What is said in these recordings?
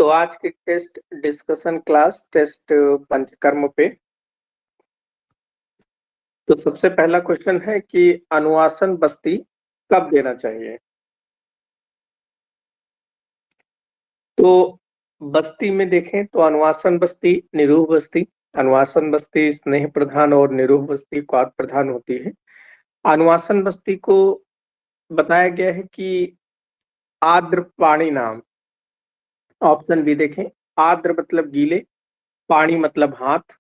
तो आज की test discussion class test Panchakarma पे। तो सबसे पहला क्वेश्चन है कि अनुवासन बस्ती कब देना चाहिए। तो बस्ती में देखें तो अनुवासन बस्ती, निरूह बस्ती, अनुवासन बस्ती स्नेह प्रधान और निरूह बस्ती क्वाद प्रधान होती है। अनुवासन बस्ती को बताया गया है कि आर्द्र पाणी नाम। ऑप्शन बी देखें, आर्द्र मतलब गीले, पानी मतलब हाथ।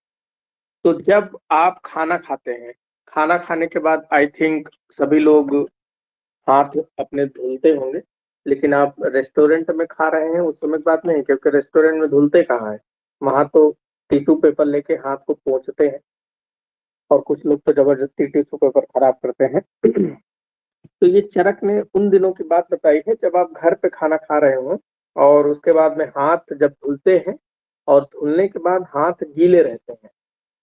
तो जब आप खाना खाते हैं, खाना खाने के बाद आई थिंक सभी लोग हाथ अपने धुलते होंगे, लेकिन आप रेस्टोरेंट में खा रहे हैं उस समय की बात नहीं, क्योंकि रेस्टोरेंट में धुलते कहाँ है, वहां तो टिश्यू पेपर लेके हाथ को पोंछते हैं और कुछ लोग तो जबरदस्ती टिश्यू पेपर खराब करते हैं। तो ये चरक ने उन दिनों की बात बताई है जब आप घर पे खाना खा रहे हो और उसके बाद में हाथ जब धुलते हैं और धुलने के बाद हाथ गीले रहते हैं,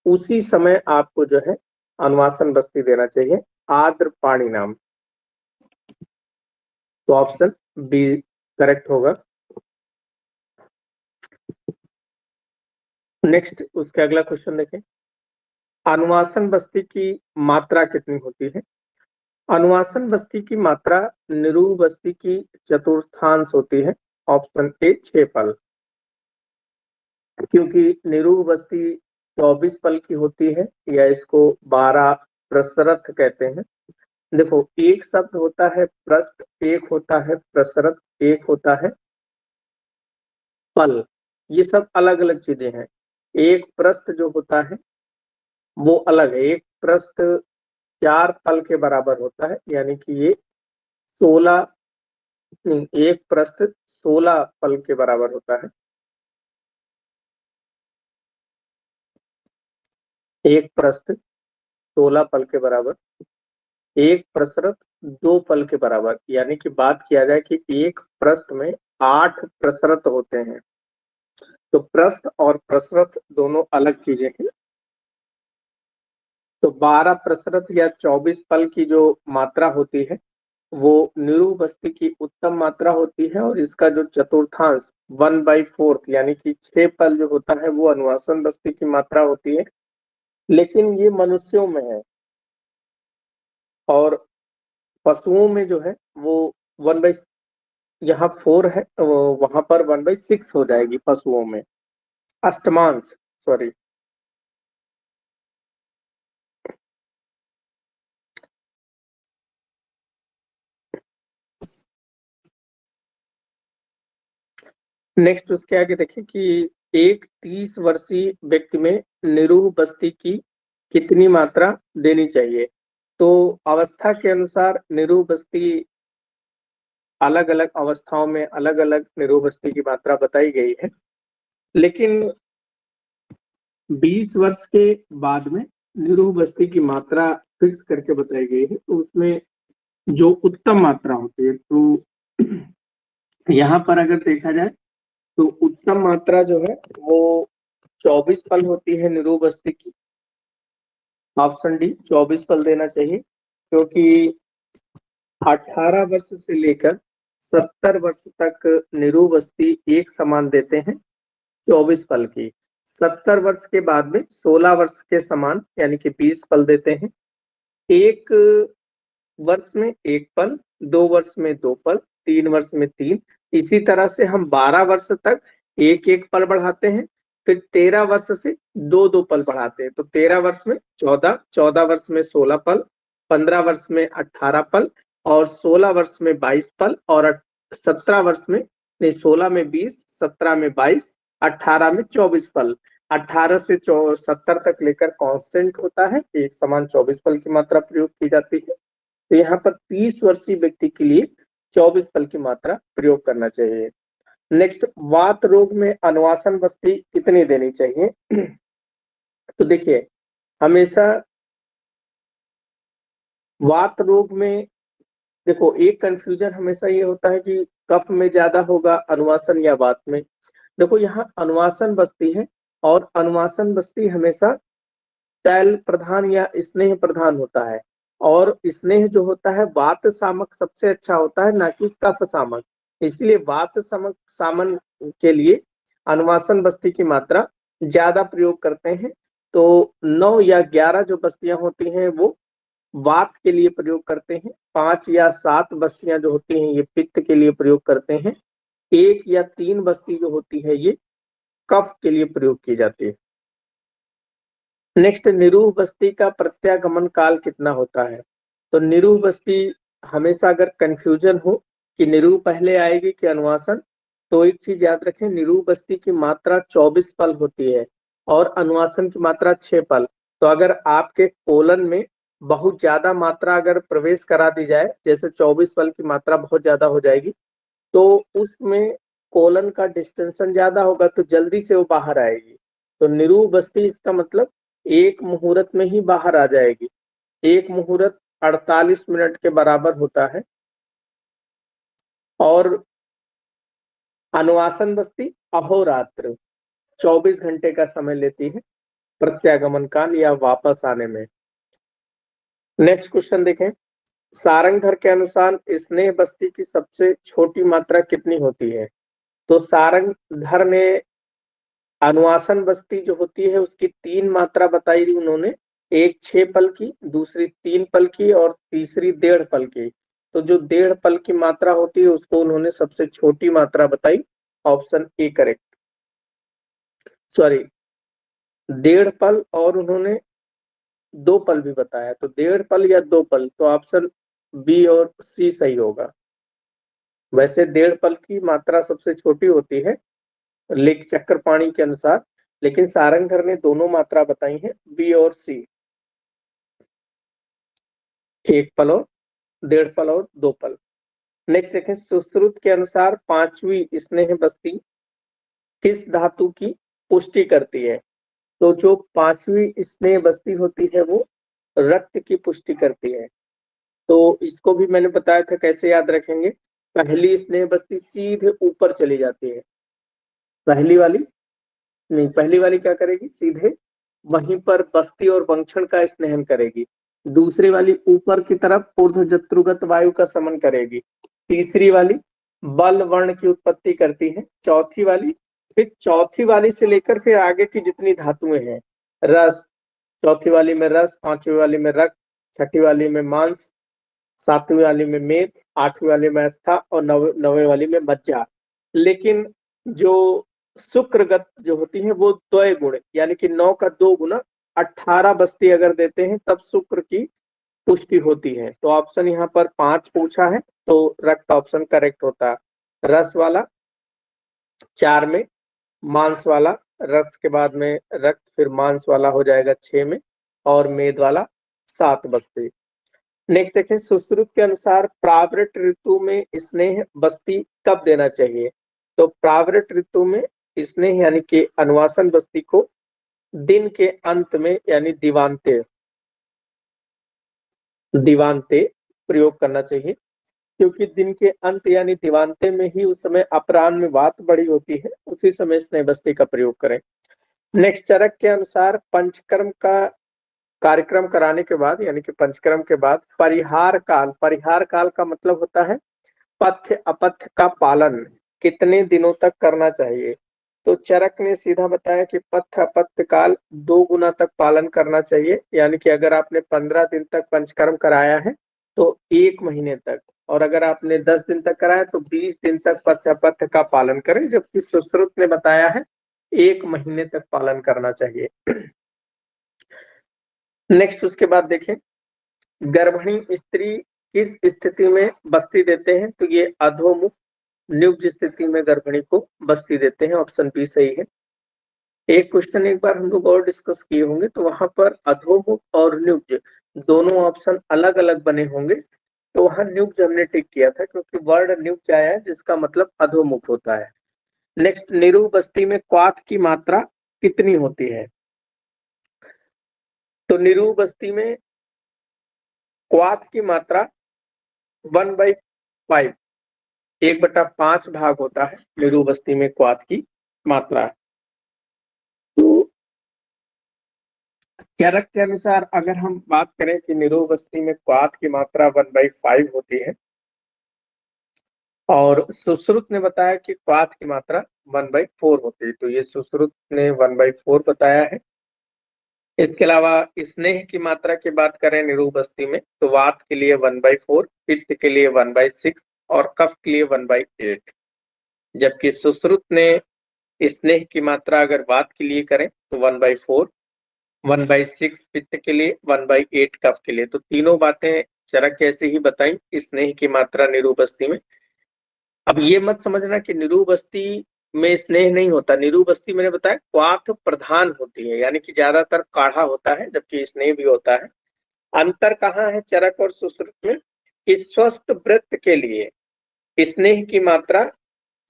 उसी समय आपको जो है अनुवासन बस्ती देना चाहिए, आर्द्र पाणी नाम। तो ऑप्शन बी करेक्ट होगा। नेक्स्ट उसके अगला क्वेश्चन देखें, अनुवासन बस्ती की मात्रा कितनी होती है। अनुवासन बस्ती की मात्रा निरूह बस्ती की चतुर्थांश होती है। ऑप्शन ए 6 पल, क्योंकि निरूह बस्ती 24 पल की होती है, या इसको 12 प्रसरथ कहते हैं। देखो, एक शब्द होता है प्रस्थ, एक होता है प्रसरथ, एक होता है पल। ये सब अलग अलग चीजें हैं। एक प्रस्थ जो होता है वो अलग है, एक प्रस्थ 4 पल के बराबर होता है, यानी कि ये 16 नहीं, एक प्रस्थ 16 पल के बराबर होता है। एक प्रस्थ 16 पल के बराबर, एक प्रसरत 2 पल के बराबर, यानी कि बात किया जाए कि एक प्रस्थ में 8 प्रसरत होते हैं। तो प्रस्थ और प्रसरत दोनों अलग चीजें हैं। तो 12 प्रसरत या 24 पल की जो मात्रा होती है वो निरूह बस्ती की उत्तम मात्रा होती है, और इसका जो चतुर्थांश 1/4 यानी कि 6 पल जो होता है वो अनुवासन बस्ती की मात्रा होती है। लेकिन ये मनुष्यों में है, और पशुओं में जो है वो 1/, यहाँ 4 है तो वहां पर 1/6 हो जाएगी पशुओं में, अष्टमांश, सॉरी। नेक्स्ट उसके आगे देखें कि एक 30 वर्षीय व्यक्ति में निरूह बस्ती की कितनी मात्रा देनी चाहिए। तो अवस्था के अनुसार निरूह बस्ती अलग अलग अवस्थाओं में अलग अलग निरूह बस्ती की मात्रा बताई गई है, लेकिन 20 वर्ष के बाद में निरूह बस्ती की मात्रा फिक्स करके बताई गई है। तो उसमें जो उत्तम मात्रा होती है, तो यहाँ पर अगर देखा जाए तो उत्तम मात्रा जो है वो 24 पल होती है निरूह बस्ती की। ऑप्शन डी 24 पल देना चाहिए, क्योंकि 18 वर्ष से लेकर 70 वर्ष तक निरूह बस्ती एक समान देते हैं 24 पल की। 70 वर्ष के बाद में 16 वर्ष के समान यानी कि 20 पल देते हैं। एक वर्ष में 1 पल, 2 वर्ष में 2 पल, 3 वर्ष में 3, इसी तरह से हम 12 वर्ष तक 1-1 पल बढ़ाते हैं। फिर 13 वर्ष से 2-2 पल बढ़ाते हैं, तो 13 वर्ष में 14, 14 वर्ष में 16 पल, 15 वर्ष में 18 पल, और 16 वर्ष में 22 पल, और 17 वर्ष में नहीं, 16 में 20, 17 में 22, 18 में 24 पल। 18 से 70 तक लेकर कांस्टेंट होता है, एक समान 24 पल की मात्रा प्रयोग की जाती है। तो यहाँ पर 30 वर्षीय व्यक्ति के लिए 24 पल की मात्रा प्रयोग करना चाहिए। नेक्स्ट, वात रोग में अनुवासन बस्ती कितनी देनी चाहिए। तो देखिए, हमेशा वात रोग में देखो, एक कंफ्यूजन हमेशा ये होता है कि कफ में ज्यादा होगा अनुवासन या वात में। देखो, यहाँ अनुवासन बस्ती है, और अनुवासन बस्ती हमेशा तैल प्रधान या स्नेह प्रधान होता है, और स्नेह जो होता है वात सामक सबसे अच्छा होता है, ना कि कफ सामक। इसलिए वात सामक सामन के लिए अनुवासन बस्ती की मात्रा ज्यादा प्रयोग करते हैं। तो 9 या 11 जो बस्तियां होती हैं वो वात के लिए प्रयोग करते हैं। 5 या 7 बस्तियां जो होती हैं ये पित्त के लिए प्रयोग करते हैं। 1 या 3 बस्ती जो होती है ये कफ के लिए प्रयोग की जाती है। नेक्स्ट, निरूह बस्ती का प्रत्यागमन काल कितना होता है? तो निरूह बस्ती हमेशा अगर कंफ्यूजन हो कि निरूह पहले आएगी कि अनुवासन, तो एक चीज याद रखें, निरूह बस्ती की मात्रा 24 पल होती है और अनुवासन की मात्रा 6 पल। तो अगर आपके कोलन में बहुत ज्यादा मात्रा अगर प्रवेश करा दी जाए, जैसे 24 पल की मात्रा बहुत ज्यादा हो जाएगी, तो उसमें कोलन का डिस्टेंशन ज्यादा होगा तो जल्दी से वो बाहर आएगी। तो निरूह बस्ती इसका मतलब एक मुहूर्त में ही बाहर आ जाएगी। एक मुहूर्त 48 मिनट के बराबर होता है। और अनुवासन बस्ती अहोरात्र 24 घंटे का समय लेती है प्रत्यागमन काल या वापस आने में। नेक्स्ट क्वेश्चन देखें, सारंगधर के अनुसार स्नेह बस्ती की सबसे छोटी मात्रा कितनी होती है? तो सारंगधर ने अनुवासन बस्ती जो होती है उसकी 3 मात्रा बताई थी उन्होंने, एक 6 पल की, दूसरी 3 पल की और तीसरी 1.5 पल की। तो जो 1.5 पल की मात्रा होती है उसको उन्होंने सबसे छोटी मात्रा बताई। Option A correct. सॉरी, 1.5 पल और उन्होंने 2 पल भी बताया, तो 1.5 पल या 2 पल, तो ऑप्शन बी और सी सही होगा। वैसे 1.5 पल की मात्रा सबसे छोटी होती है लेख चक्रपाणी के अनुसार, लेकिन सारंगधर ने दोनों मात्रा बताई हैं, बी और सी, 1 पल और 1.5 पल और 2 पल। नेक्स्ट देखें, सुश्रुत के अनुसार 5वीं स्नेह बस्ती किस धातु की पुष्टि करती है? तो जो 5वीं स्नेह बस्ती होती है वो रक्त की पुष्टि करती है। तो इसको भी मैंने बताया था कैसे याद रखेंगे। पहली स्नेह बस्ती सीधे ऊपर चली जाती है, पहली वाली नहीं, पहली वाली क्या करेगी, सीधे वहीं पर बस्ती और वंक्षण का स्नेहन करेगी। दूसरी वाली ऊपर की तरफ ऊर्ध्वजत्रुगत वायु का समन करेगी। तीसरी वाली बल वर्ण की उत्पत्ति करती है। चौथी वाली, फिर चौथी वाली से लेकर फिर आगे की जितनी धातुएं हैं, रस, चौथी वाली में रस, 5वीं वाली में रक्त, छठी वाली में मांस, 7वीं वाली में मेद, 8वीं वाली में आस्था और 9वीं वाली में मज्जा। लेकिन जो शुक्रगत जो होती है वो द्वय गुण, यानी कि 9 का 2 गुना 18 बस्ती अगर देते हैं तब शुक्र की पुष्टि होती है। तो ऑप्शन यहाँ पर 5 पूछा है, तो रक्त ऑप्शन करेक्ट होता है। रस वाला 4 में, मांस वाला रस के बाद में रक्त, फिर मांस वाला हो जाएगा 6 में, और मेद वाला 7 बस्ती। नेक्स्ट देखें, सुश्रुत के अनुसार प्रावृत ऋतु में स्नेह बस्ती कब देना चाहिए? तो प्रावृत ऋतु में स्नेह यानी कि अनुवासन बस्ती को दिन के अंत में यानी दिवांते प्रयोग करना चाहिए, क्योंकि दिन के अंत यानी दिवांते में ही उस समय अपराह्न में वात बड़ी होती है, उसी समय स्नेह बस्ती का प्रयोग करें। नेक्स्ट, चरक के अनुसार पंचकर्म का कार्यक्रम कराने के बाद यानी कि पंचकर्म के बाद परिहार काल का मतलब होता है पथ्य अपथ्य का पालन कितने दिनों तक करना चाहिए? तो चरक ने सीधा बताया कि पथ्य अपथ्य काल 2 गुना तक पालन करना चाहिए, यानी कि अगर आपने 15 दिन तक पंचकर्म कराया है तो 1 महीने तक, और अगर आपने 10 दिन तक कराया तो 20 दिन तक पथ्य अपथ्य का पालन करें, जबकि सुश्रुत ने बताया है 1 महीने तक पालन करना चाहिए। नेक्स्ट, उसके बाद देखें, गर्भिणी स्त्री किस स्थिति में बस्ती देते हैं? तो ये अधोमुख नियुक्त स्थिति में गर्भिणी को बस्ती देते हैं। ऑप्शन बी सही है। एक क्वेश्चन एक बार हम लोग और डिस्कस किए होंगे तो वहां पर अधोमुख और नियुक्त दोनों ऑप्शन अलग अलग बने होंगे, तो वहां नियुक्त हमने टिक किया था क्योंकि वर्ड नियुक्त आया है जिसका मतलब अधोमुख होता है। नेक्स्ट, निरूह बस्ती में क्वाथ की मात्रा कितनी होती है? तो निरूह बस्ती में क्वाथ की मात्रा 1/5, 1/5 भाग होता है निरूह बस्ती में क्वाथ की मात्रा। तो चरक के अनुसार अगर हम बात करें कि निरूह बस्ती में क्वाथ की मात्रा 1/5 होती है, और सुश्रुत ने बताया कि क्वाथ की मात्रा 1/4 होती है, तो ये सुश्रुत ने 1/4 बताया है। इसके अलावा स्नेह की मात्रा की बात करें निरूह बस्ती में, तो वात के लिए 1/4, पित्त के लिए 1/6 और कफ के लिए 1/8। जबकि सुश्रुत ने स्नेह की मात्रा अगर वात के लिए करें तो 1/4, 1/6 पित्त के लिए, 1/8 कफ के लिए। तो तीनों बातें चरक जैसे ही बताई स्नेह की मात्रा निरूह बस्ती में। अब ये मत समझना कि निरूह बस्ती में स्नेह नहीं होता। निरूह बस्ती मैंने बताया क्वाथ प्रधान होती है, यानी कि ज्यादातर काढ़ा होता है, जबकि स्नेह भी होता है। अंतर कहाँ है चरक और सुश्रुत में? इस स्वस्थ वृत्त के लिए स्नेह की मात्रा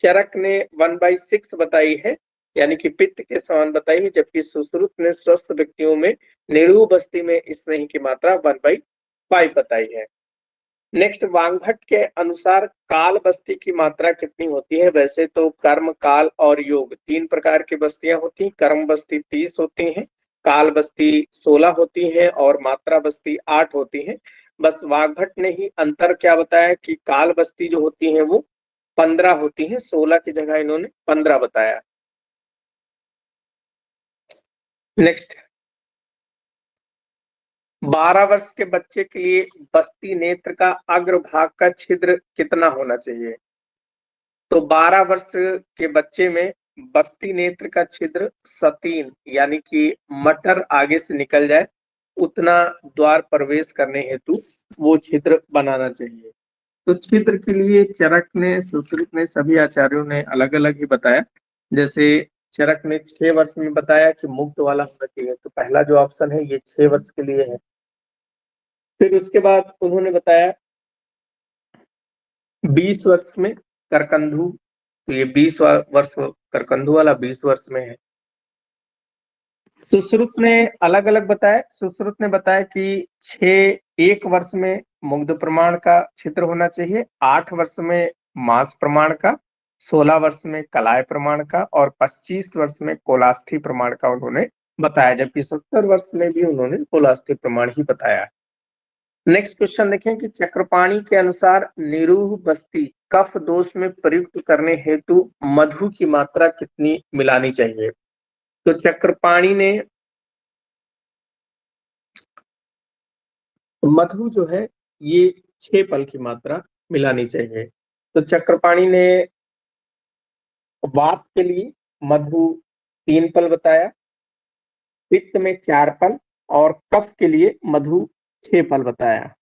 चरक ने 1/6 बताई है, यानी कि पित्त के समान बताई है, जबकि सुश्रुत ने स्वस्थ व्यक्तियों में निरूह बस्ती में स्नेह की मात्रा 1/5 बताई है। नेक्स्ट, वांगभट्ट के अनुसार काल बस्ती की मात्रा कितनी होती है? वैसे तो कर्म, काल और योग 3 प्रकार की बस्तियां होती हैं। कर्म बस्ती 30 होती हैं, काल बस्ती 16 होती हैं और मात्रा बस्ती 8 होती हैं। बस वाग्भट ने ही अंतर क्या बताया कि काल बस्ती जो होती है वो 15 होती है, 16 की जगह इन्होंने 15 बताया। नेक्स्ट, 12 वर्ष के बच्चे के लिए बस्ती नेत्र का अग्रभाग का छिद्र कितना होना चाहिए? तो 12 वर्ष के बच्चे में बस्ती नेत्र का छिद्र 17, यानी कि मटर आगे से निकल जाए उतना द्वार प्रवेश करने हेतु वो छिद्र बनाना चाहिए। तो छिद्र के लिए चरक ने, सुश्रुत ने, सभी आचार्यों ने अलग अलग ही बताया। जैसे चरक ने 6 वर्ष में बताया कि मुक्त वाला होना चाहिए, तो पहला जो ऑप्शन है ये 6 वर्ष के लिए है। फिर उसके बाद उन्होंने बताया 20 वर्ष में करकंधु, तो ये 20 वर्ष करकंधु वाला 20 वर्ष में है। सुश्रुत ने अलग अलग बताया। सुश्रुत ने बताया कि 1 वर्ष में मुग्ध प्रमाण का छिद्र होना चाहिए, 8 वर्ष में मास प्रमाण का, 16 वर्ष में कलाय प्रमाण का और 25 वर्ष में कोलास्थी प्रमाण का उन्होंने बताया, जबकि 70 वर्ष में भी उन्होंने कोलास्थी प्रमाण ही बताया। नेक्स्ट क्वेश्चन देखें कि चक्रपाणी के अनुसार निरूह बस्ती कफ दोष में प्रयुक्त करने हेतु मधु की मात्रा कितनी मिलानी चाहिए? तो चक्रपाणी ने मधु जो है ये 6 पल की मात्रा मिलानी चाहिए। तो चक्रपाणी ने वात के लिए मधु 3 पल बताया, पित्त में 4 पल और कफ के लिए मधु 6 पल बताया।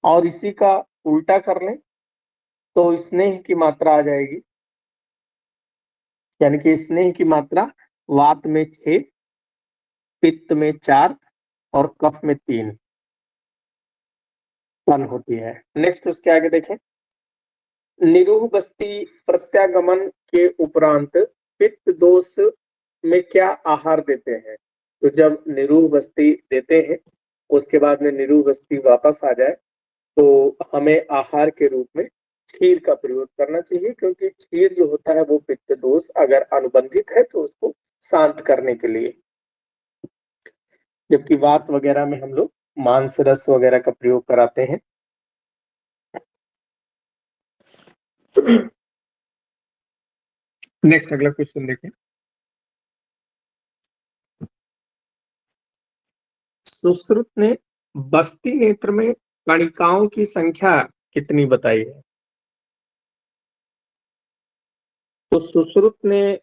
और इसी का उल्टा कर लें तो स्नेह की मात्रा आ जाएगी, यानी कि स्नेह की मात्रा वात में 6, पित्त में 4 और कफ में 3 पल होती है। नेक्स्ट उसके आगे देखें, निरूह बस्ती प्रत्यागमन के उपरांत पित्त दोष में क्या आहार देते हैं? तो जब निरूह बस्ती देते हैं उसके बाद में निरूह बस्ती वापस आ जाए तो हमें आहार के रूप में क्षीर का प्रयोग करना चाहिए, क्योंकि क्षीर जो होता है वो पित्त दोष अगर अनुबंधित है तो उसको शांत करने के लिए। जबकि वात वगैरह में हम लोग मांस रस वगैरह का प्रयोग कराते हैं। नेक्स्ट अगला क्वेश्चन देखें, सुश्रुत ने बस्ती नेत्र में कणिकाओं की संख्या कितनी बताई है? तो सुश्रुत ने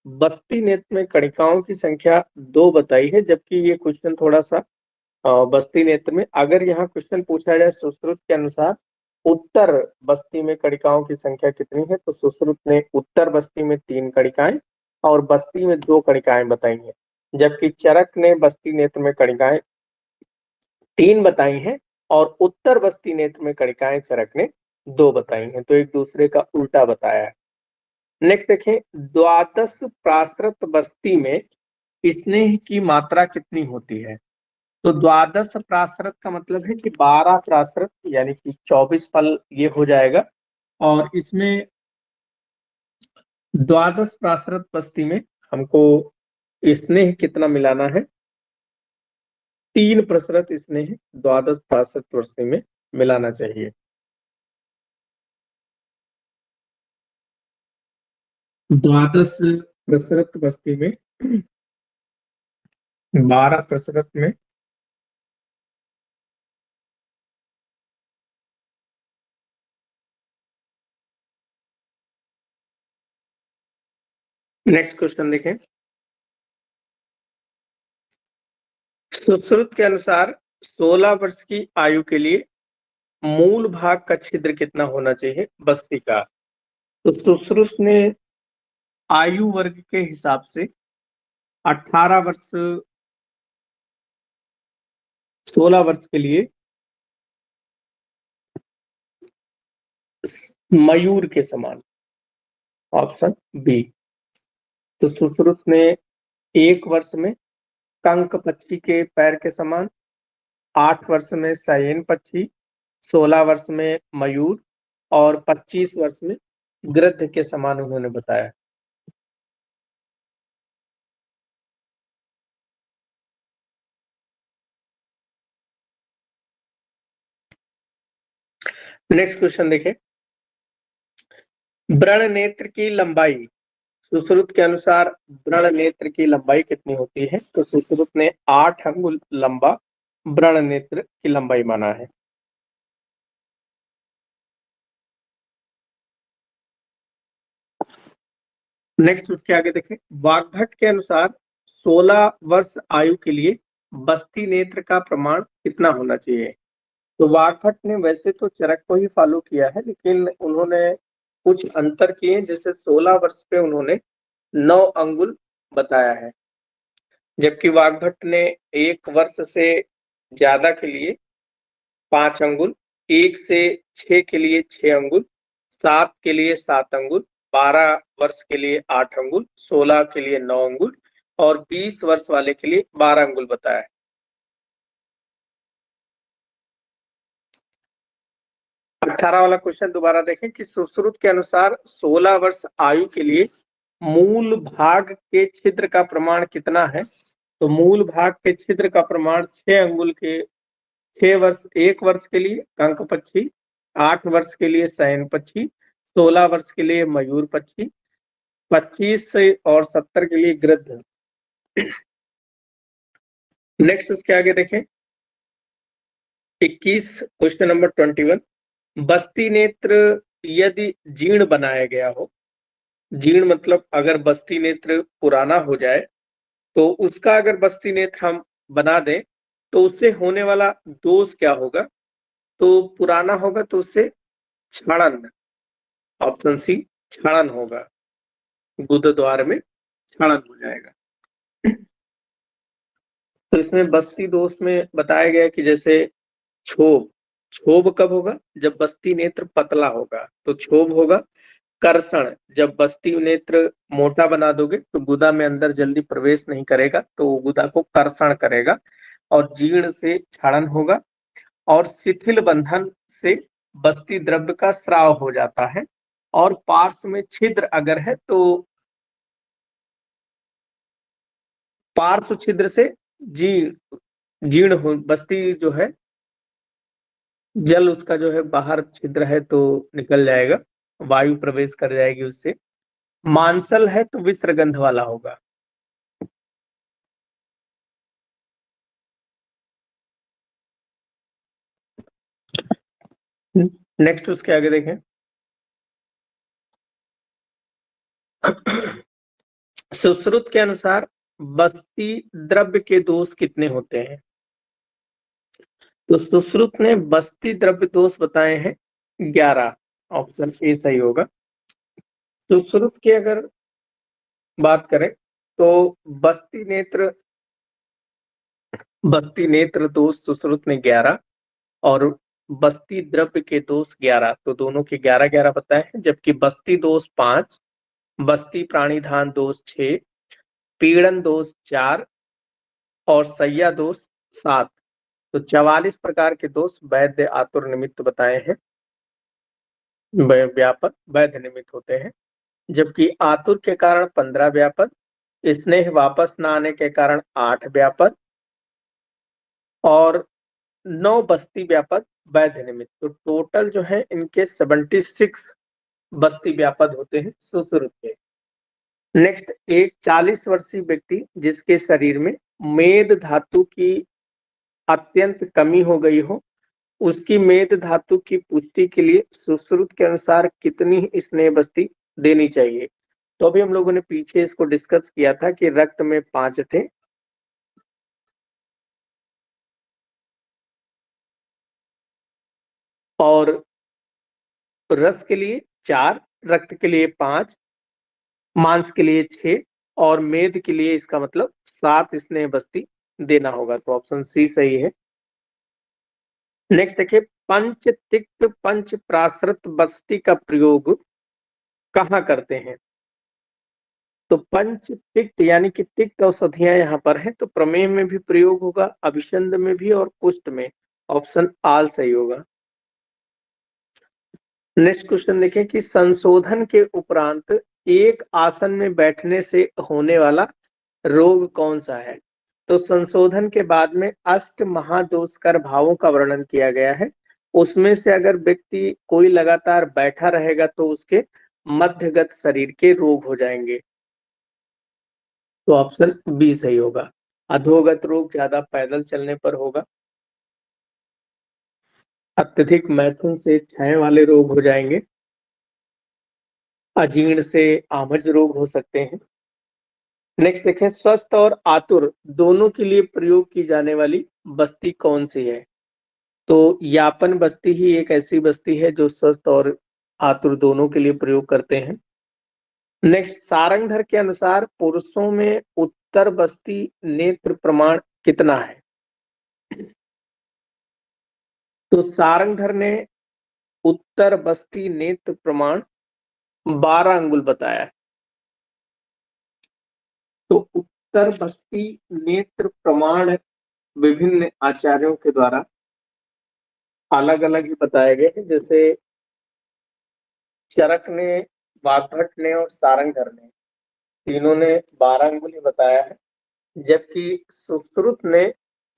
बस्ती नेत्र में कणिकाओं की संख्या 2 बताई है, जबकि ये क्वेश्चन थोड़ा सा बस्ती नेत्र में, अगर यहाँ क्वेश्चन पूछा जाए सुश्रुत के अनुसार उत्तर बस्ती में कणिकाओं की संख्या कितनी है, तो सुश्रुत ने उत्तर बस्ती में 3 कणिकाएं और बस्ती में 2 कणिकाएं बताई हैं, जबकि चरक ने बस्ती नेत्र में कणिकाएं 3 बताई हैं और उत्तर बस्ती नेत्र में कणिकाएं चरक ने 2 बताई हैं, तो एक दूसरे का उल्टा बताया है। नेक्स्ट देखें, द्वादश प्राश्रित बस्ती में स्नेह की मात्रा कितनी होती है? तो द्वादश प्राश्रित का मतलब है कि 12 प्राश्रित यानी कि 24 फल ये हो जाएगा। और इसमें द्वादश प्राश्रित बस्ती में हमको स्नेह कितना मिलाना है? 3 प्रसृत स्नेह द्वादश प्राश्रित बस्ती में मिलाना चाहिए। द्वादश प्रसरत बस्ती में 12 प्रसरत में नेक्स्ट क्वेश्चन देखें। सुश्रुत के अनुसार 16 वर्ष की आयु के लिए मूल भाग का छिद्र कितना होना चाहिए बस्ती का? तो सुश्रुत ने आयु वर्ग के हिसाब से 18 वर्ष 16 वर्ष के लिए मयूर के समान, ऑप्शन बी। तो सुश्रुत ने 1 वर्ष में कंक पक्षी के पैर के समान, 8 वर्ष में सयन पक्षी, 16 वर्ष में मयूर और 25 वर्ष में गृध्र के समान उन्होंने बताया। नेक्स्ट क्वेश्चन देखें। व्रण नेत्र की लंबाई, सुश्रुत के अनुसार व्रण नेत्र की लंबाई कितनी होती है? तो सुश्रुत ने 8 अंगुल लंबा व्रण नेत्र की लंबाई माना है। नेक्स्ट उसके आगे देखें। वाग्भट के अनुसार 16 वर्ष आयु के लिए बस्ती नेत्र का प्रमाण कितना होना चाहिए? तो वाग्भट ने वैसे तो चरक को ही फॉलो किया है, लेकिन उन्होंने कुछ अंतर किए, जैसे 16 वर्ष पे उन्होंने 9 अंगुल बताया है, जबकि वाग्भट ने 1 वर्ष से ज्यादा के लिए 5 अंगुल, 1 से 6 के लिए 6 अंगुल, 7 के लिए 7 अंगुल, 12 वर्ष के लिए 8 अंगुल, 16 के लिए 9 अंगुल और 20 वर्ष वाले के लिए 12 अंगुल बताया है। 18 वाला क्वेश्चन दोबारा देखें कि सुश्रुत के अनुसार 16 वर्ष आयु के लिए मूल भाग के छिद्र का प्रमाण कितना है? तो मूल भाग के छिद्र का प्रमाण 6 अंगुल के 6 वर्ष 1 वर्ष के लिए कंक पक्षी, 8 वर्ष के लिए सयन पक्षी, 16 वर्ष के लिए मयूर पक्षी, 25 और 70 के लिए गृध्र। नेक्स्ट उसके आगे देखें 21 क्वेश्चन नंबर 21। बस्ती नेत्र यदि जीर्ण बनाया गया हो, जीर्ण मतलब अगर बस्ती नेत्र पुराना हो जाए, तो उसका अगर बस्ती नेत्र हम बना दें तो उससे होने वाला दोष क्या होगा? तो पुराना होगा तो उससे क्षरण, ऑप्शन सी क्षरण होगा, गुद द्वार में क्षरण हो जाएगा। तो इसमें बस्ती दोष में बताया गया कि जैसे क्षोभ, क्षोभ कब होगा? जब बस्ती नेत्र पतला होगा तो क्षोभ होगा। कर्षण, जब बस्ती नेत्र मोटा बना दोगे तो गुदा में अंदर जल्दी प्रवेश नहीं करेगा, तो वो गुदा को कर्षण करेगा। और जीर्ण से क्षरण होगा। और शिथिल बंधन से बस्ती द्रव्य का स्राव हो जाता है। और पार्श्व में छिद्र अगर है तो पार्श्व छिद्र से जीर्ण हो, बस्ती जो है जल उसका जो है बाहर छिद्र है तो निकल जाएगा, वायु प्रवेश कर जाएगी उससे। मांसल है तो विसर्गंध वाला होगा। नेक्स्ट उसके आगे देखें। सुश्रुत के अनुसार बस्ती द्रव्य के दोष कितने होते हैं? तो सुश्रुत ने बस्ती द्रव्य दोष बताए हैं 11, ऑप्शन ए सही होगा। सुश्रुत की अगर बात करें तो बस्ती नेत्र दोष सुश्रुत ने 11 और बस्ती द्रव्य के दोष 11, तो दोनों के 11-11 बताए हैं, जबकि बस्ती दोष 5, बस्ती प्राणिधान दोष 6, पीड़न दोष 4 और सैया दोष 7, तो 44 प्रकार के दोष वैध आतुर निमित्त बताए हैं, व्यापक वैध निमित्त होते हैं। जबकि आतुर के कारण 15 व्यापक, स्नेह वापस न आने के कारण 8 व्यापक और 9 बस्ती व्यापक वैध निमित्त, तो टोटल जो है इनके 76 बस्ती व्यापक होते हैं सुश्रुत के। नेक्स्ट, एक 40 वर्षीय व्यक्ति जिसके शरीर में मेद धातु की अत्यंत कमी हो गई हो, उसकी मेद धातु की पुष्टि के लिए सुश्रुत के अनुसार कितनी स्नेह बस्ती देनी चाहिए? तो अभी हम लोगों ने पीछे इसको डिस्कस किया था कि रक्त में 5 थे, और रस के लिए 4, रक्त के लिए 5, मांस के लिए 6 और मेद के लिए इसका मतलब 7 स्नेह बस्ती देना होगा। तो ऑप्शन सी सही है। नेक्स्ट देखिए, पंच तिक्त पंच प्राश्रित बस्ती का प्रयोग कहाँ करते हैं? तो पंच तिक्त यानी कि तिक्त औषधियां यहाँ पर है, तो प्रमेह में भी प्रयोग होगा, अभिसंध में भी और कुष्ठ में। ऑप्शन आल सही होगा। नेक्स्ट क्वेश्चन देखें कि संशोधन के उपरांत एक आसन में बैठने से होने वाला रोग कौन सा है? तो संशोधन के बाद में अष्ट महादोषकर भावों का वर्णन किया गया है, उसमें से अगर व्यक्ति कोई लगातार बैठा रहेगा तो उसके मध्यगत शरीर के रोग हो जाएंगे। तो ऑप्शन बी सही होगा। अधोगत रोग ज्यादा पैदल चलने पर होगा, अत्यधिक मैथुन से क्षय वाले रोग हो जाएंगे, अजीर्ण से आमज रोग हो सकते हैं। नेक्स्ट देखें, स्वस्थ और आतुर दोनों के लिए प्रयोग की जाने वाली बस्ती कौन सी है? तो यापन बस्ती ही एक ऐसी बस्ती है जो स्वस्थ और आतुर दोनों के लिए प्रयोग करते हैं। नेक्स्ट, सारंगधर के अनुसार पुरुषों में उत्तर बस्ती नेत्र प्रमाण कितना है? तो सारंगधर ने उत्तर बस्ती नेत्र प्रमाण 12 अंगुल बताया है। तो उत्तर बस्ती नेत्र प्रमाण विभिन्न आचार्यों के द्वारा अलग अलग ही बताए गए हैं, जैसे चरक ने, वाग्भट ने और सारंगधर ने तीनों ने 12 अंगुल ही बताया है, जबकि सुश्रुत ने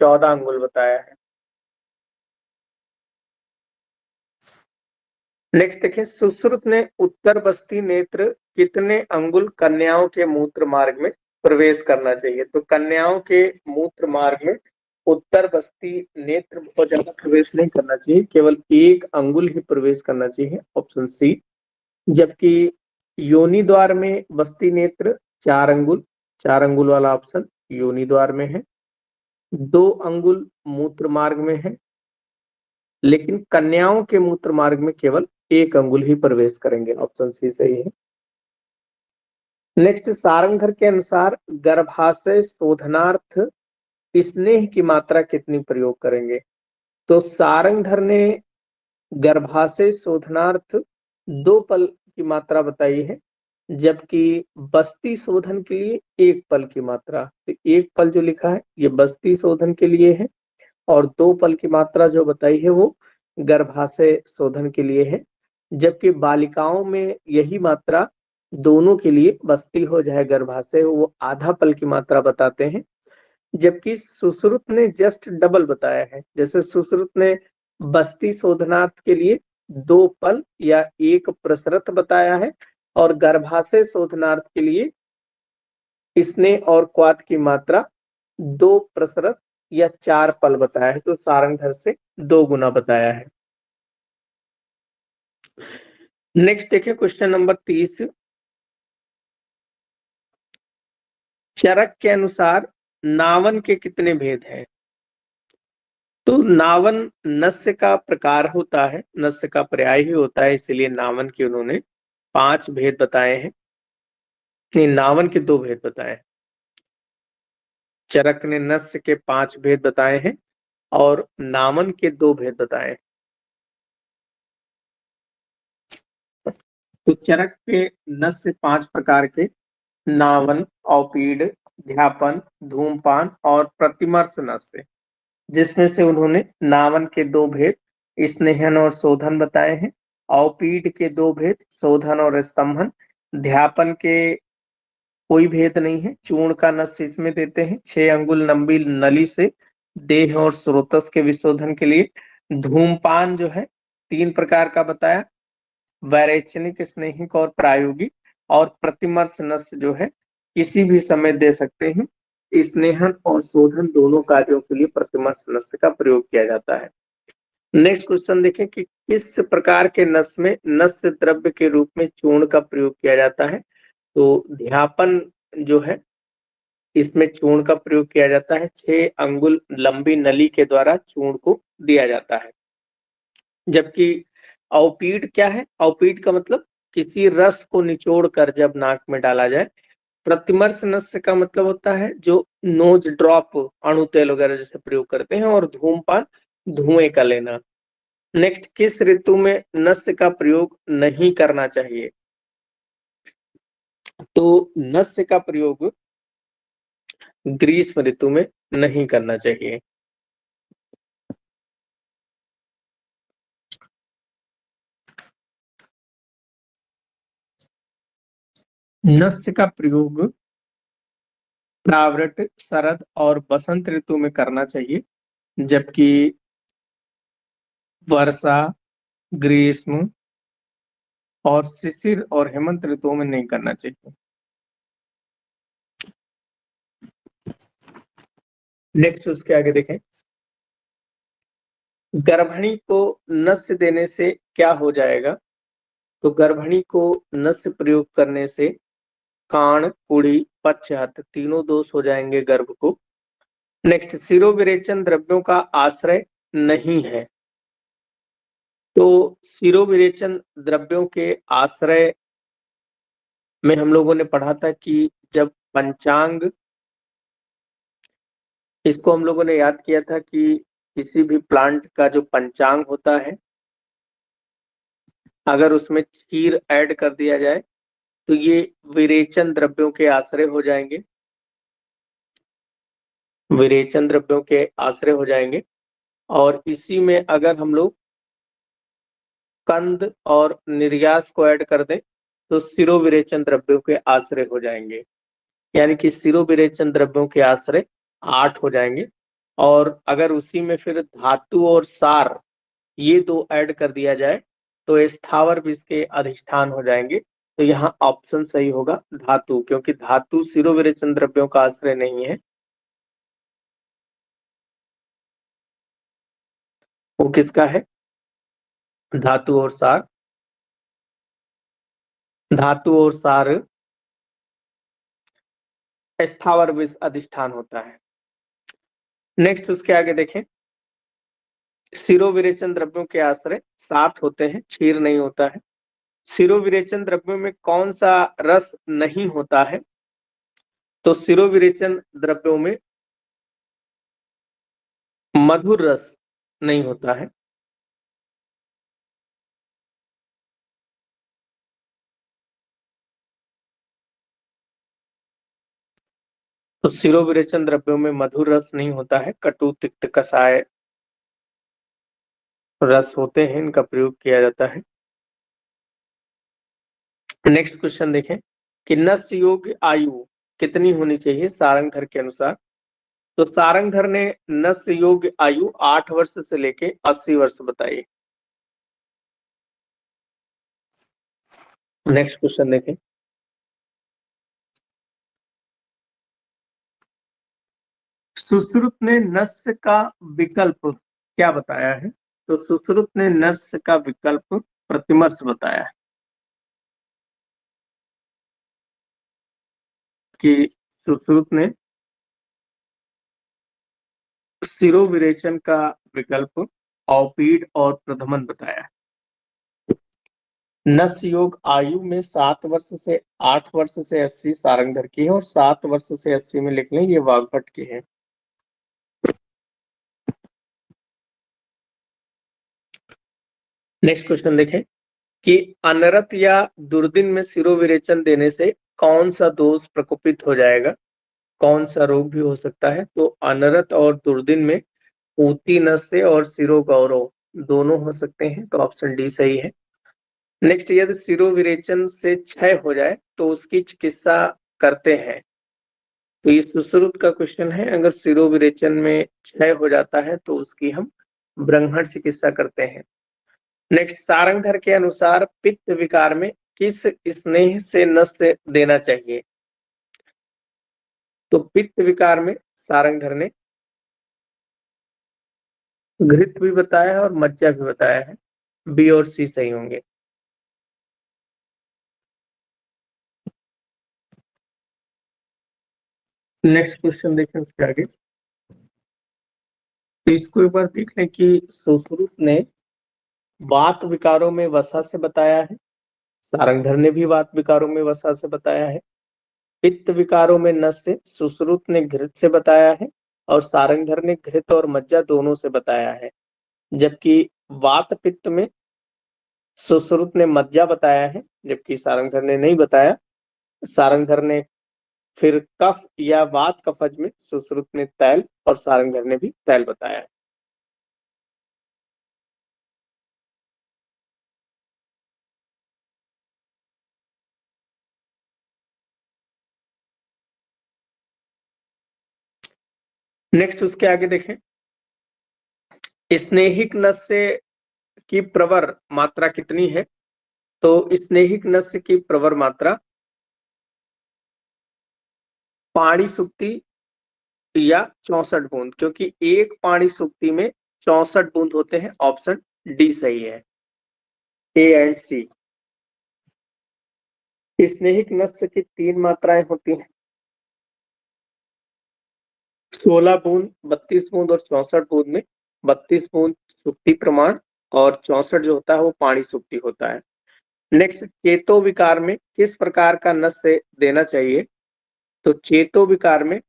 14 अंगुल बताया है। नेक्स्ट देखिए, सुश्रुत ने उत्तर बस्ती नेत्र कितने अंगुल कन्याओं के मूत्र मार्ग में प्रवेश करना चाहिए? तो कन्याओं के मूत्र मार्ग में उत्तर बस्ती नेत्र बहुत ज्यादा प्रवेश नहीं करना चाहिए, केवल 1 अंगुल ही प्रवेश करना चाहिए। Option C. जबकि योनि द्वार में बस्ती नेत्र 4 अंगुल, 4 अंगुल वाला ऑप्शन योनि द्वार में है, 2 अंगुल मूत्र मार्ग में है, लेकिन कन्याओं के मूत्र मार्ग में केवल 1 अंगुल ही प्रवेश करेंगे। ऑप्शन सी सही है। नेक्स्ट, सारंगधर के अनुसार गर्भाशय शोधनार्थ स्नेह की मात्रा कितनी प्रयोग करेंगे? तो सारंगधर ने गर्भाशय शोधनार्थ 2 पल की मात्रा बताई है, जबकि बस्ती शोधन के लिए 1 पल की मात्रा। तो 1 पल जो लिखा है ये बस्ती शोधन के लिए है, और 2 पल की मात्रा जो बताई है वो गर्भाशय शोधन के लिए है। जबकि बालिकाओं में यही मात्रा दोनों के लिए, बस्ती हो चाहे गर्भाशय हो, वो आधा पल की मात्रा बताते हैं। जबकि सुश्रुत ने जस्ट डबल बताया है, जैसे सुश्रुत ने बस्ती शोधनार्थ के लिए 2 पल या 1 प्रसरत बताया है, और गर्भाशय शोधनार्थ के लिए स्नेह और क्वाथ की मात्रा 2 प्रसरत या 4 पल बताया है, तो सारंगधर से 2 गुना बताया है। नेक्स्ट देखिए, क्वेश्चन नंबर 30। चरक के अनुसार नावन के कितने भेद हैं? तो नावन नस्य का प्रकार होता है, नस्य का पर्याय ही होता है, इसलिए नावन के उन्होंने 5 भेद बताए हैं। नहीं, नावन के 2 भेद बताए हैं। चरक ने नस्य के 5 भेद बताए हैं और नावन के 2 भेद बताए हैं। तो चरक के नस्य 5 प्रकार के नावन, औपीड, ध्यापन, धूमपान और प्रतिमर्श नस्य, जिसमें से उन्होंने नावन के 2 भेद स्नेहन और शोधन बताए हैं, औपीड के 2 भेद शोधन और स्तंभन, ध्यापन के कोई भेद नहीं है, चूर्ण का नस इसमें देते हैं, 6 अंगुल लंबी नली से देह और स्रोतस के विशोधन के लिए। धूमपान जो है 3 प्रकार का बताया, वैरेचनिक, स्नेहिक और प्रायोगिक, और प्रतिमर्श नस्य जो है किसी भी समय दे सकते हैं। स्नेहन और शोधन दोनों कार्यों के लिए प्रतिमर्श नस्य का प्रयोग किया जाता है। नेक्स्ट क्वेश्चन देखें कि किस प्रकार के नस्य में नस्य द्रव्य के रूप में चूर्ण का प्रयोग किया जाता है। तो ध्यापन जो है इसमें चूर्ण का प्रयोग किया जाता है। 6 अंगुल लंबी नली के द्वारा चूर्ण को दिया जाता है। जबकि अवपीड क्या है? अवपीड का मतलब किसी रस को निचोड़ कर जब नाक में डाला जाए। प्रतिमर्श नस्य का मतलब होता है जो नोज ड्रॉप अणु तेल वगैरह जैसे प्रयोग करते हैं, और धूमपान धुएं का लेना। नेक्स्ट, किस ऋतु में नस्य का प्रयोग नहीं करना चाहिए? तो नस्य का प्रयोग ग्रीष्म ऋतु में नहीं करना चाहिए। नस्य का प्रयोग प्रावृट, शरद और बसंत ऋतु में करना चाहिए, जबकि वर्षा, ग्रीष्म और शिशिर और हेमंत ऋतुओं में नहीं करना चाहिए। नेक्स्ट उसके आगे देखें, गर्भणी को नस्य देने से क्या हो जाएगा? तो गर्भणी को नस्य प्रयोग करने से काण, कुड़ी, पक्षहत तीनों दोष हो जाएंगे गर्भ को। नेक्स्ट, शिरोविरेचन द्रव्यों का आश्रय नहीं है। तो शिरोविरेचन द्रव्यों के आश्रय में हम लोगों ने पढ़ा था कि जब पंचांग, इसको हम लोगों ने याद किया था कि किसी भी प्लांट का जो पंचांग होता है, अगर उसमें क्षीर ऐड कर दिया जाए तो ये विरेचन द्रव्यों के आश्रय हो जाएंगे, विरेचन द्रव्यों के आश्रय हो जाएंगे। और इसी में अगर हम लोग कंद और निर्यास को ऐड कर दें तो शिरोविरेचन द्रव्यों के आश्रय हो जाएंगे। यानी कि शिरोविरेचन द्रव्यों के आश्रय 8 हो जाएंगे। और अगर उसी में फिर धातु और सार ये 2 ऐड कर दिया जाए तो स्थावर विष के अधिष्ठान हो जाएंगे। तो यहाँ ऑप्शन सही होगा धातु, क्योंकि धातु शिरोविरेचन द्रव्यों का आश्रय नहीं है। वो किसका है? धातु और सार। धातु और सार स्थावर विष अधिष्ठान होता है। नेक्स्ट उसके आगे देखें, शिरोविरेचन द्रव्यों के आश्रय 7 होते हैं, क्षीर नहीं होता है। शिरोविरेचन द्रव्यों में कौन सा रस नहीं होता है? तो शिरोविरेचन द्रव्यों में मधुर रस नहीं होता है। तो शिरोविरेचन द्रव्यों में मधुर रस नहीं होता है, कटु, तिक्त, कषाय रस होते हैं, इनका प्रयोग किया जाता है। नेक्स्ट क्वेश्चन देखें कि नस्य योग्य आयु कितनी होनी चाहिए सारंगधर के अनुसार? तो सारंगधर ने नस्य योग्य आयु 8 वर्ष से लेके 80 वर्ष बताई। नेक्स्ट क्वेश्चन देखें, सुश्रुत ने नस्य का विकल्प क्या बताया है? तो सुश्रुत ने नस्य का विकल्प प्रतिमर्श बताया है कि सुश्रुत ने शिरोविरेचन का विकल्प अवपीड और प्रधमन बताया। नस्य योग आयु में 7 वर्ष से 8 वर्ष से 80 सारंगधर की है, और 7 वर्ष से 80 में लिख लें ये वाग्भट की है। नेक्स्ट क्वेश्चन देखें कि अनरत या दुर्दिन में शिरोविरेचन देने से कौन सा दोष प्रकोपित हो जाएगा, कौन सा रोग भी हो सकता है? तो अनरत और दुर्दिन में ऊती नस्य और शिरोगौरव दोनों हो सकते हैं, तो ऑप्शन डी सही है। नेक्स्ट, यदि शिरोविरेचन से क्षय हो जाए तो उसकी चिकित्सा करते हैं। तो ये सुश्रुत का क्वेश्चन है, अगर शिरोविरेचन में क्षय हो जाता है तो उसकी हम ब्रह्मण चिकित्सा करते हैं। नेक्स्ट, सारंगधर के अनुसार पित्त विकार में किस स्नेह से नस से देना चाहिए? तो पित्त विकार में सारंग ने घृत भी बताया है और मज्जा भी बताया है। बी और सी सही होंगे। नेक्स्ट क्वेश्चन देखें उसके आगे। तो इसको एक बार देख लें कि सुश्रुत ने वात विकारों में वसा से बताया है, सारंगधर ने भी वात विकारों में वसा से बताया है, पित्त विकारों में नस से सुश्रुत ने घृत से बताया है और सारंगधर ने घृत और मज्जा दोनों से बताया है। जबकि वात पित्त में सुश्रुत ने मज्जा बताया है, जबकि सारंगधर ने नहीं बताया। सारंगधर ने फिर कफ या वात कफज में सुश्रुत ने तैल और सारंगधर ने भी तैल बताया है। नेक्स्ट उसके आगे देखें, स्नेहिक नस से की प्रवर मात्रा कितनी है? तो स्नेहिक नस्य की प्रवर मात्रा पाणी सुक्ति या 64 बूंद, क्योंकि एक पाणी सुक्ति में 64 बूंद होते हैं। ऑप्शन डी सही है, ए एंड सी। स्नेहिक नस्य की 3 मात्राएं होती हैं, 16 बूंद, 32 बूंद और 64 बूंद में 32 बूंद सुक्ति प्रमाण और 64 जो होता है वो पाणी सुक्ति होता है। नेक्स्ट, चेतो विकार में किस प्रकार का नस्य देना चाहिए? तो चेतो विकार में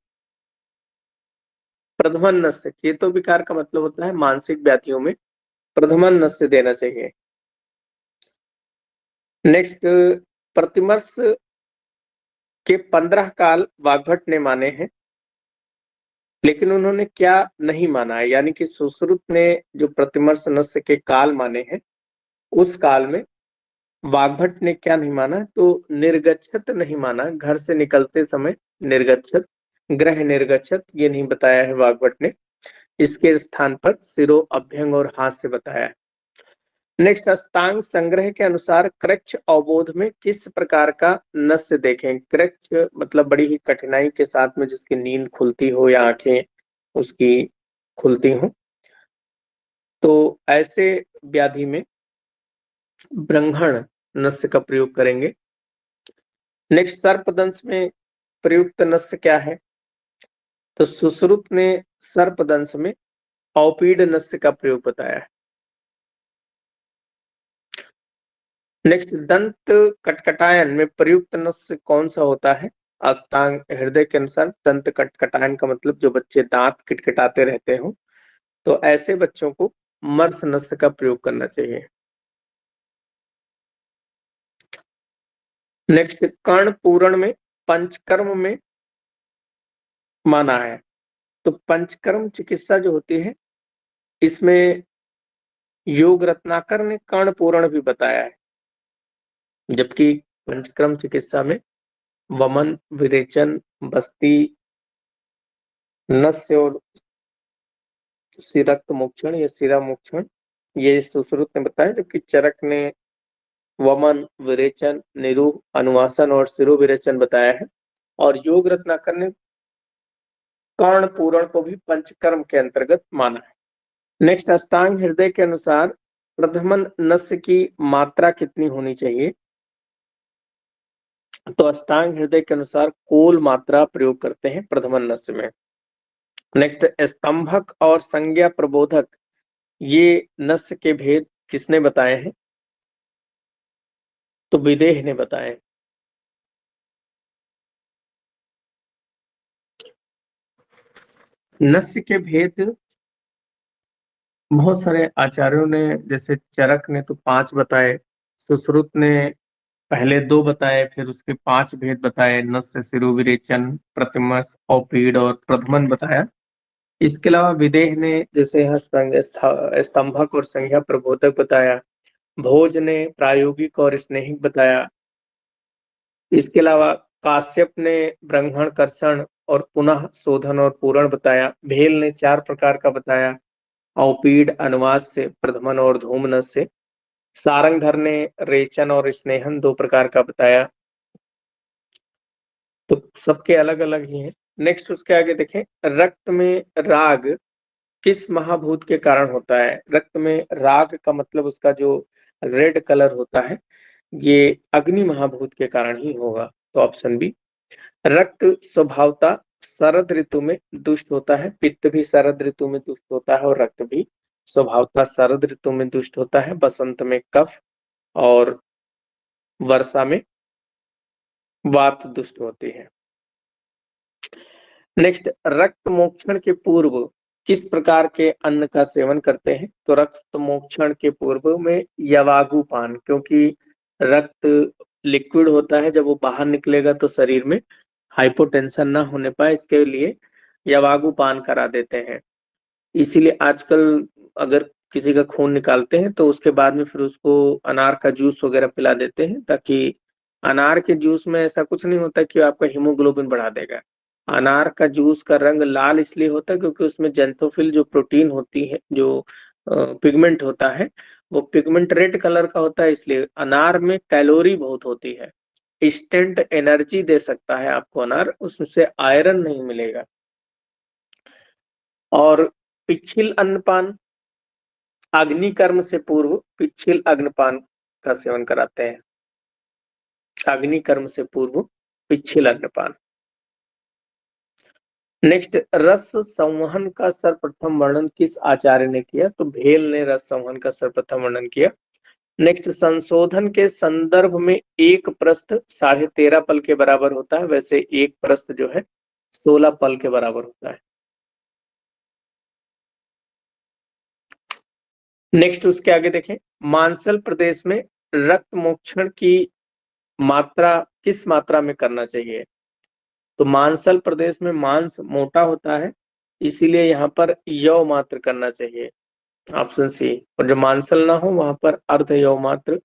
प्रथमन नस्य, चेतो विकार का मतलब होता है मानसिक व्याधियों में प्रथमन नस्य देना चाहिए। नेक्स्ट, प्रतिमर्श के 15 काल वाग्भट ने माने हैं, लेकिन उन्होंने क्या नहीं माना है? यानी कि सुश्रुत ने जो प्रतिमर्श नस्य के काल माने हैं, उस काल में वाग्भट ने क्या नहीं माना? तो निर्गच्छत नहीं माना, घर से निकलते समय निर्गच्छत, ग्रह निर्गच्छत ये नहीं बताया है वाग्भट ने। इसके स्थान पर सिरो, अभ्यंग और हास्य बताया है। नेक्स्ट, अष्टांग संग्रह के अनुसार कृच्छ अवबोध में किस प्रकार का नस्य देखें? कृच्छ मतलब बड़ी ही कठिनाई के साथ में जिसकी नींद खुलती हो या आंखें उसकी खुलती हो, तो ऐसे व्याधि में ब्रंहण नस्य का प्रयोग करेंगे। नेक्स्ट, सर्पदंश में प्रयुक्त नस्य क्या है? तो सुश्रुत ने सर्पदंश में औपीड नस्य का प्रयोग बताया है। नेक्स्ट, दंत कटकटायन में प्रयुक्त नस्य कौन सा होता है? अष्टांग हृदय के अनुसार दंत कटकटायन का मतलब जो बच्चे दांत किटकिटाते रहते हो, तो ऐसे बच्चों को मर्स नस्य का प्रयोग करना चाहिए। नेक्स्ट, कर्ण पूरण में पंचकर्म में माना है, तो पंचकर्म चिकित्सा जो होती है इसमें योग रत्नाकर ने कर्ण पूरण भी बताया है, जबकि पंचकर्म चिकित्सा में वमन, विरेचन, बस्ती, नस्य और सिरक्त मोक्षण या सिरा मोक्षण ये सुश्रुत ने बताया, जबकि चरक ने वमन, विरेचन, निरूह, अनुवासन और सिरो विरेचन बताया है। और योग रत्नाकर ने कर्ण पूरण को भी पंचकर्म के अंतर्गत माना है। नेक्स्ट, अष्टांग हृदय के अनुसार प्रथमन नस्य की मात्रा कितनी होनी चाहिए? तो अष्टांग हृदय के अनुसार कोल मात्रा प्रयोग करते हैं प्रथमन नस्य में। नेक्स्ट, स्तंभक और संज्ञा प्रबोधक ये नस्य के भेद किसने बताए हैं? तो विदेह ने बताए। नस्य के भेद बहुत सारे आचार्यों ने, जैसे चरक ने तो 5 बताए, सुश्रुत ने पहले 2 बताए, फिर उसके 5 भेद बताए, नस्य, सिरो विरेचन, प्रतिमर्श, औपीड और प्रथमन बताया। इसके अलावा विदेह ने जैसे स्तंभक और संज्ञा प्रबोधक बताया, भोज ने प्रायोगिक और स्नेहिक बताया। इसके अलावा काश्यप ने ब्रह्मण, कर्षण और पुनः शोधन और पूरण बताया। भेल ने 4 प्रकार का बताया, औपीड, अनुवाद से, प्रथमन और धूमनस से। सारंगधर ने रेचन और स्नेहन 2 प्रकार का बताया। तो सबके अलग अलग ही हैं। नेक्स्ट उसके आगे देखें, रक्त में राग किस महाभूत के कारण होता है? रक्त में राग का मतलब उसका जो रेड कलर होता है ये अग्नि महाभूत के कारण ही होगा। तो ऑप्शन बी। रक्त स्वभावतः शरद ऋतु में दुष्ट होता है। पित्त भी शरद ऋतु में दुष्ट होता है और रक्त भी स्वभावतः शरद ऋतु में दुष्ट होता है। बसंत में कफ और वर्षा में वात दुष्ट होती है। नेक्स्ट, रक्त मोक्षण के पूर्व किस प्रकार के अन्न का सेवन करते हैं? तो रक्त मोक्षण के पूर्व में यवागु पान, क्योंकि रक्त लिक्विड होता है, जब वो बाहर निकलेगा तो शरीर में हाइपोटेंशन ना होने पाए, इसके लिए यवागु पान करा देते हैं। इसीलिए आजकल अगर किसी का खून निकालते हैं तो उसके बाद में फिर उसको अनार का जूस वगैरह पिला देते हैं, ताकि अनार के जूस में ऐसा कुछ नहीं होता कि आपका हीमोग्लोबिन बढ़ा देगा। अनार का जूस का रंग लाल इसलिए होता है क्योंकि उसमें जेंथोफिल जो प्रोटीन होती है, जो पिगमेंट होता है, वो पिगमेंट रेड कलर का होता है। इसलिए अनार में कैलोरी बहुत होती है, इंस्टेंट एनर्जी दे सकता है आपको अनार, उससे आयरन नहीं मिलेगा। और पिच्छिल अन्नपान, अग्निकर्म से पूर्व पिच्छिल अन्नपान का सेवन कराते हैं। अग्निकर्म से पूर्व पिच्छिल अन्नपान। नेक्स्ट, रस संवहन का सर्वप्रथम वर्णन किस आचार्य ने किया? तो भेल ने रस संवहन का सर्वप्रथम वर्णन किया। नेक्स्ट, संशोधन के संदर्भ में एक प्रस्थ 13.5 पल के बराबर होता है, वैसे एक प्रस्थ जो है 16 पल के बराबर होता है। नेक्स्ट उसके आगे देखें, मांसल प्रदेश में रक्त मोक्षण की मात्रा किस मात्रा में करना चाहिए? तो मांसल प्रदेश में मांस मोटा होता है, इसीलिए यहाँ पर यव मात्र करना चाहिए, ऑप्शन सी। और जो मांसल ना हो वहां पर अर्ध यव मात्र।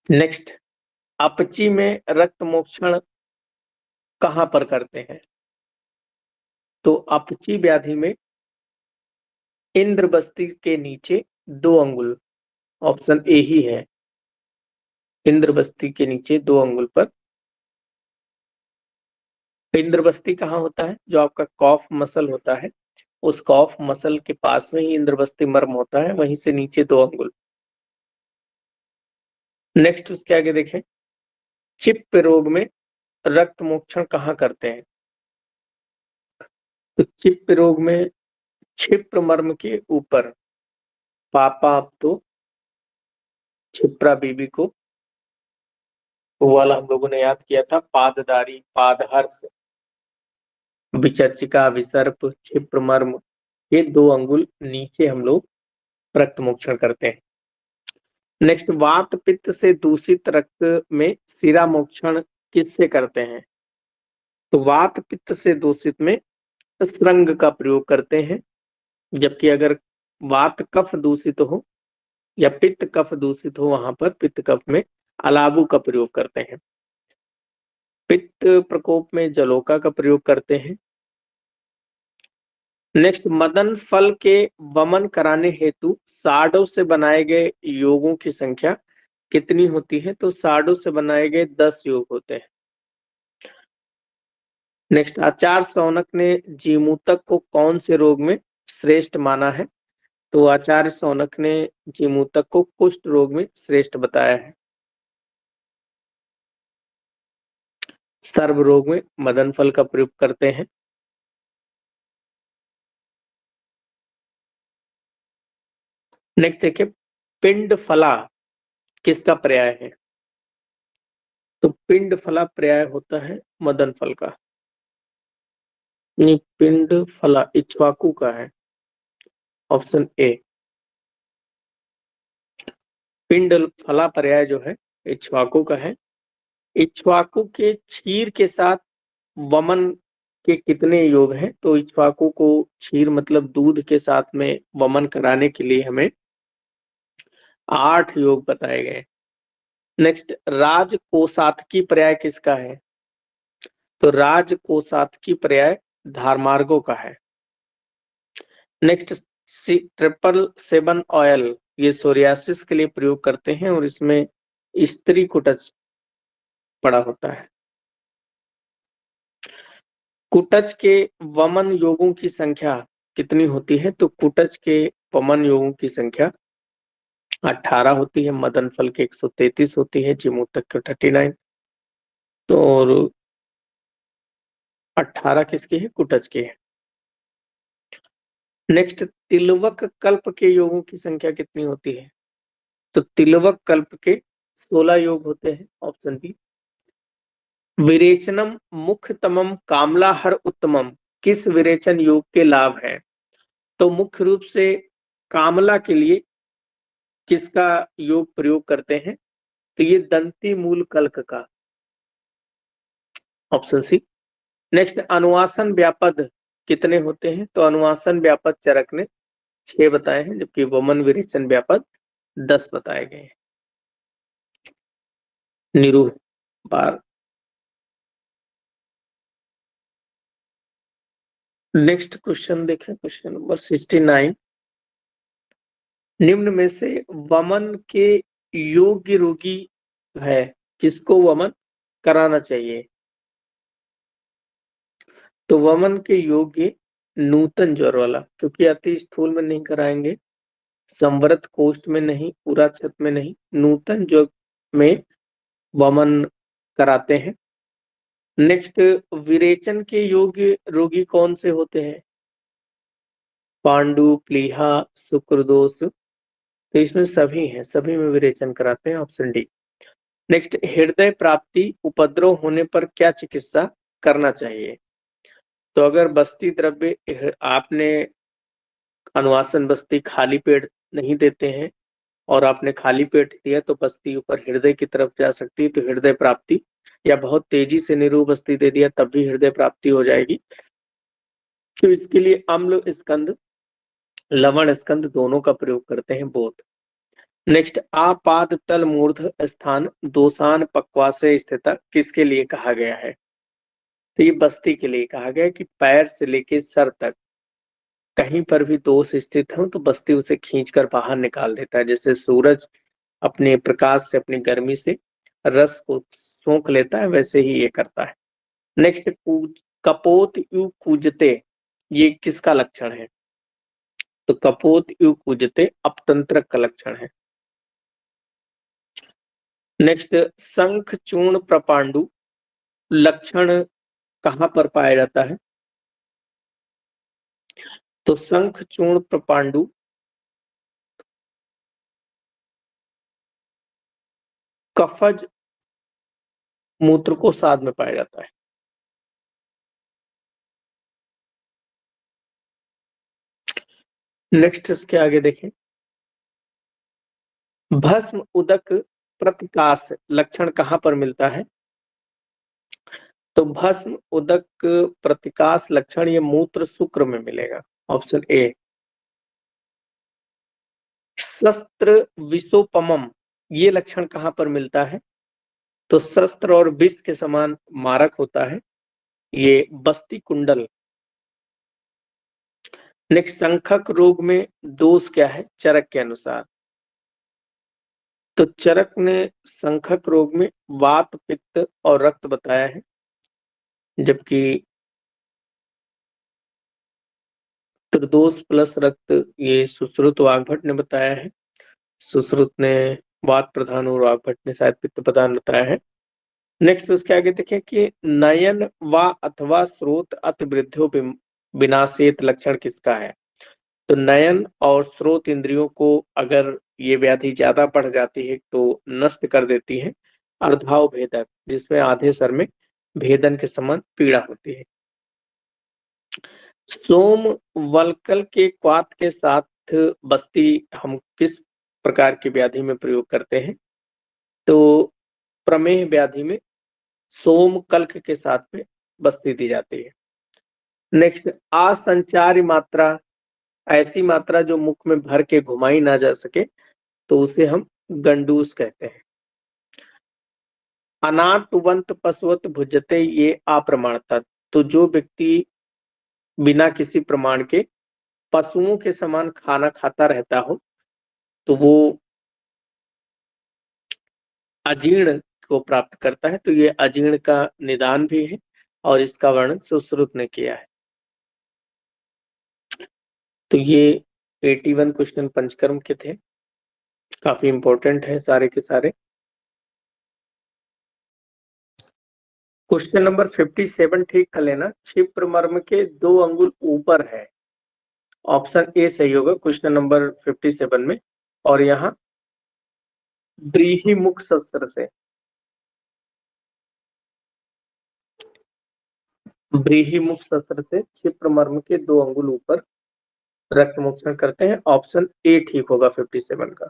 नेक्स्ट, अपची में रक्त मोक्षण कहां पर करते हैं? तो अपची व्याधि में इंद्र बस्ती के नीचे 2 अंगुल, ऑप्शन ए ही है। इंद्र बस्ती के नीचे 2 अंगुल पर। इंद्र बस्ती कहाँ होता है? जो आपका कॉफ मसल होता है, उस कॉफ मसल के पास में ही इंद्र बस्ती मर्म होता है, वहीं से नीचे 2 अंगुल। नेक्स्ट उसके आगे देखें, चिप रोग में रक्त मोक्षण कहाँ करते हैं? तो चिप रोग में क्षिप्र मर्म के ऊपर पापा तो क्षिप्रा बीबी को, वो वाला हम लोगों ने याद किया था, पाददारी, पादहर्ष, विचर्चिका, विसर्प, क्षिप्र मर्म, ये 2 अंगुल नीचे हम लोग रक्त मोक्षण करते हैं। नेक्स्ट, वात पित्त से दूषित रक्त में शिरा मोक्षण किससे करते हैं? तो वात पित्त से दूषित में श्रृंग का प्रयोग करते हैं, जबकि अगर वात कफ दूषित हो या पित्त कफ दूषित हो, वहां पर पित्त कफ में अलाबू का प्रयोग करते हैं। पित्त प्रकोप में जलोका का प्रयोग करते हैं। नेक्स्ट, मदन फल के वमन कराने हेतु साड़ों से बनाए गए योगों की संख्या कितनी होती है? तो साड़ों से बनाए गए 10 योग होते हैं। नेक्स्ट, आचार्य शौनक ने जीमूतक को कौन से रोग में श्रेष्ठ माना है? तो आचार्य शौनक ने जीमूतक को कुष्ठ रोग में श्रेष्ठ बताया है। सर्व रोग में मदन फल का प्रयोग करते हैं। नेक्स्ट देखिए, पिंड फला किसका पर्याय है? तो पिंड फला पर्याय होता है मदन फल का। नहीं, पिंड फला इक्ष्वाकु का है, ऑप्शन ए। पिंड फला पर्याय जो है इक्ष्वाकु का है। इक्ष्वाकु के क्षीर के साथ वमन के कितने योग हैं? तो इक्ष्वाकु को क्षीर मतलब दूध के साथ में वमन कराने के लिए हमें 8 योग बताए गए। नेक्स्ट, राजकोषातकी पर्याय किसका है? तो राजकोषातकी पर्याय धारमार्गो का है। नेक्स्ट, 777 ऑयल ये सोरियासिस के लिए प्रयोग करते हैं और इसमें स्त्री कुटच पड़ा होता है। कुटच के वमन योगों की संख्या कितनी होती है? तो कुटच के वमन योगों की संख्या 18 होती है, मदन फल के 133 होती है, जिमूतक के 39। तो और 18 किसकी है? कुटच की है। नेक्स्ट, तिलवक कल्प के योगों की संख्या कितनी होती है? तो तिलवक कल्प के 16 योग होते हैं, ऑप्शन बी। विरेचनम मुख्यतमम कामलाहर उत्तमम किस विरेचन योग के लाभ है? तो मुख्य रूप से कामला के लिए किसका योग प्रयोग करते हैं? तो ये दंती मूल कल्क का, ऑप्शन सी। नेक्स्ट, अनुवासन व्यापद कितने होते हैं? तो अनुवासन व्यापद चरक ने 6 बताए हैं, जबकि वमन विरेचन व्यापद 10 बताए गए हैं। निरूह बार। नेक्स्ट क्वेश्चन देखें, क्वेश्चन नंबर 69। निम्न में से वमन के योग्य रोगी है, किसको वमन कराना चाहिए? तो वमन के योग्य नूतन ज्वर वाला, क्योंकि अति स्थूल में नहीं कराएंगे, संवृत कोष्ठ में नहीं, पूरा छत में नहीं, नूतन ज्वर में वमन कराते हैं। नेक्स्ट, विरेचन के योग्य रोगी कौन से होते हैं? पांडु, प्लीहा, शुक्रदोष। तो इसमें सभी हैं, सभी में विरेचन कराते हैं, ऑप्शन डी। नेक्स्ट, हृदय प्राप्ति उपद्रव होने पर क्या चिकित्सा करना चाहिए? तो अगर बस्ती द्रव्य आपने अनुवासन बस्ती खाली पेट नहीं देते हैं और आपने खाली पेट दिया तो बस्ती ऊपर हृदय की तरफ जा सकती है, तो हृदय प्राप्ति, या बहुत तेजी से निरूह बस्ती दे दिया तब भी हृदय प्राप्ति हो जाएगी। तो इसके लिए अम्ल स्कंद, लवण स्कंद दोनों का प्रयोग करते हैं, बोथ। नेक्स्ट, आपाद तल मूर्ध स्थान दोसान पक्वासे स्थित किसके लिए कहा गया है? तो ये बस्ती के लिए कहा गया है कि पैर से लेके सर तक कहीं पर भी दोष स्थित हो तो बस्ती उसे खींचकर बाहर निकाल देता है। जैसे सूरज अपने प्रकाश से, अपनी गर्मी से रस को सोख लेता है, वैसे ही ये करता है। नेक्स्ट, कपोत यु कूजते, ये किसका लक्षण है? तो कपोत यु कूजते अपतंत्र का लक्षण है। नेक्स्ट, शंख चूर्ण प्रपांडु लक्षण कहां पर पाया जाता है? तो शंख चूर्ण प्रपांडु कफज मूत्रकोशाद में पाया जाता है। नेक्स्ट, इसके आगे देखें, भस्म उदक प्रतिकाश लक्षण कहां पर मिलता है? तो भस्म उदक प्रतिकाश लक्षण ये मूत्र शुक्र में मिलेगा, ऑप्शन ए। शस्त्र विषोपमम ये लक्षण कहां पर मिलता है? तो शस्त्र और विष के समान मारक होता है, ये बस्ती कुंडल। नेक्स्ट, संखक रोग में दोष क्या है चरक के अनुसार? तो चरक ने संखक रोग में वात, पित्त और रक्त बताया है, जबकि त्रिदोष प्लस रक्त ये सुश्रुत वाग्भट ने बताया है। सुश्रुत ने वात प्रधान और वाग्भट ने शायद पित्त प्रधान बताया है। नेक्स्ट, उसके आगे देखें कि नयन व अथवा स्रोत अतिवृद्धियों विनाशित लक्षण किसका है? तो नयन और स्रोत इंद्रियों को अगर ये व्याधि ज्यादा बढ़ जाती है तो नष्ट कर देती है। अर्धाव भेदक, जिसमें आधे सर में भेदन के समान पीड़ा होती है। सोम वलकल के क्वाथ के साथ बस्ती हम किस प्रकार की व्याधि में प्रयोग करते हैं? तो प्रमेह व्याधि में सोम कल्क के साथ में बस्ती दी जाती है। नेक्स्ट, असंचारी मात्रा, ऐसी मात्रा जो मुख में भर के घुमाई ना जा सके तो उसे हम गंडूस कहते हैं। अनाटवंत पशुवत भुजते ये अप्रमाणता, तो जो व्यक्ति बिना किसी प्रमाण के पशुओं के समान खाना खाता रहता हो तो वो अजीर्ण को प्राप्त करता है। तो ये अजीर्ण का निदान भी है और इसका वर्णन सुश्रुत ने किया है। तो ये 81 क्वेश्चन पंचकर्म के थे, काफी इंपॉर्टेंट है सारे के सारे। क्वेश्चन नंबर 57 ठीक कर लेना, क्षिप्र मर्म के 2 अंगुल ऊपर है। ऑप्शन ए सही होगा क्वेश्चन नंबर 57 में। और यहाँ व्रीहिमुख शस्त्र से, व्रीहिमुख शस्त्र से क्षिप्र मर्म के 2 अंगुल ऊपर रक्त मोक्षण करते हैं। ऑप्शन ए ठीक होगा 57 का।